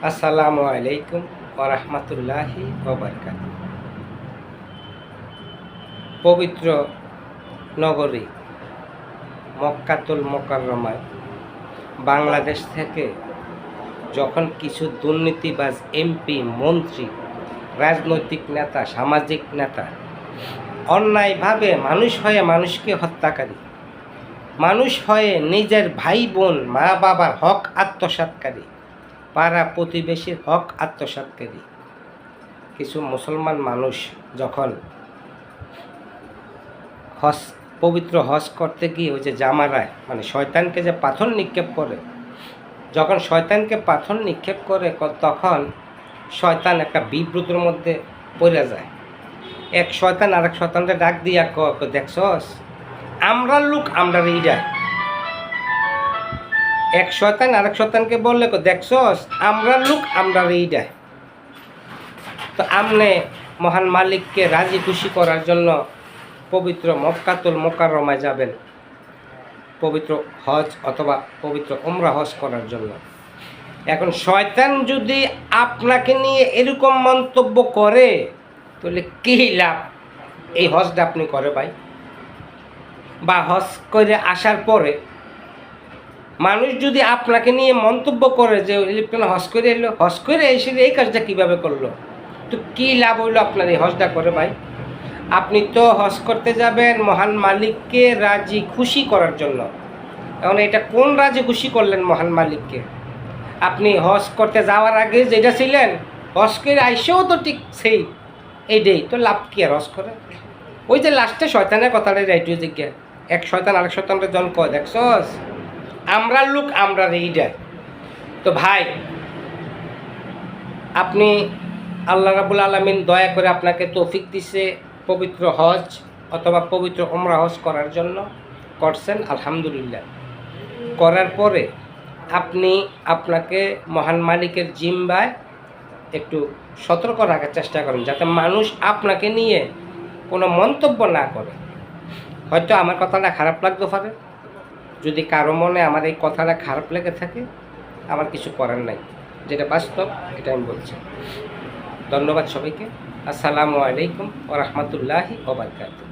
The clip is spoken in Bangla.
আসসালামু আলাইকুম ওয়া রাহমাতুল্লাহি ওয়া বারাকাতুহু। পবিত্র নগরী মক্কাতুল মুকাররমায় বাংলাদেশ থেকে যখন কিছু দুর্নীতিবাজ এমপি, মন্ত্রী, রাজনৈতিক নেতা, সামাজিক নেতা অন্যায়ভাবে মানুষ হয়ে মানুষকে হত্যাকারী, মানুষ হয়ে নিজের ভাই বোন, মা বাবার হক আত্মসাৎকারী, পাড়া প্রতিবেশীর হক আত্মসাৎকারী কিছু মুসলমান মানুষ যখন পবিত্র হজ করতে গিয়ে ওই যে জামারায় মানে শয়তানকে যে পাথর নিক্ষেপ করে, যখন শয়তানকে পাথর নিক্ষেপ করে তখন শয়তান একটা বিব্রতর মধ্যে পড়ে যায়। এক শয়তান আরেক শয়তানকে ডাক দিয়া দেখছস আমরা লোক আমরা রেইডায়। এক শয়তান আরেক শয়তানকে বললে দেখছস আমরা লোক আমরা রেইডায়। তো আমনে মহান মালিককে রাজি খুশি করার জন্য পবিত্র মক্কাতুল মুকাররমায় যাবেন, পবিত্র হজ অথবা পবিত্র উমরা হজ করার জন্য। এখন শয়তান যদি আপনাকে নিয়ে এরকম মন্তব্য করে তাহলে কী লাভ এই হজটা আপনি করে ভাই? বা হজ করে আসার পরে মানুষ যদি আপনাকে নিয়ে মন্তব্য করে যে ইলেকট্রন হজ করে এলো, হজ করে এসে এই কাজটা কীভাবে করলো, তো কী লাভ হইলো আপনার এই হজটা করে ভাই? আপনি তো হজ করতে যাবেন মহান মালিককে রাজি খুশি করার জন্য। এখন এটা কোন রাজি খুশি করলেন মহান মালিককে? আপনি হজ করতে যাওয়ার আগে যেটা ছিলেন, হজ করে আইসেও তো ঠিক সেই এইটাই তো লাভ কি আর হজ করে? ওই যে লাস্টে শয়তানের কথাটা রাইটু জিজ্ঞা, এক শয়তান আরেক শয়তানের জন কয় দেখছস আমরা লোক আমরা রেইডায়। তো ভাই আপনি আল্লাহ রাব্বুল আলামিন দয়া করে আপনাকে তৌফিক দিছে পবিত্র হজ অথবা পবিত্র উমরা হজ করার জন্য, করছেন আলহামদুলিল্লাহ। করার পরে আপনি আপনাকে মহান মালিকের জিম্বায় একটু সতর্ক রাখার চেষ্টা করেন যাতে মানুষ আপনাকে নিয়ে কোনো মন্তব্য না করে। হয়তো আমার কথাটা খারাপ লাগতে পারে, যদি কারো মনে আমার এই কথাটা খারাপ লেগে থাকে আমার কিছু করার নাই, যেটা বাস্তব এটা আমি বলছি। ধন্যবাদ সবাইকে। আসসালামু আলাইকুম ওয়া রাহমাতুল্লাহি ওয়া বারাকাতুহু।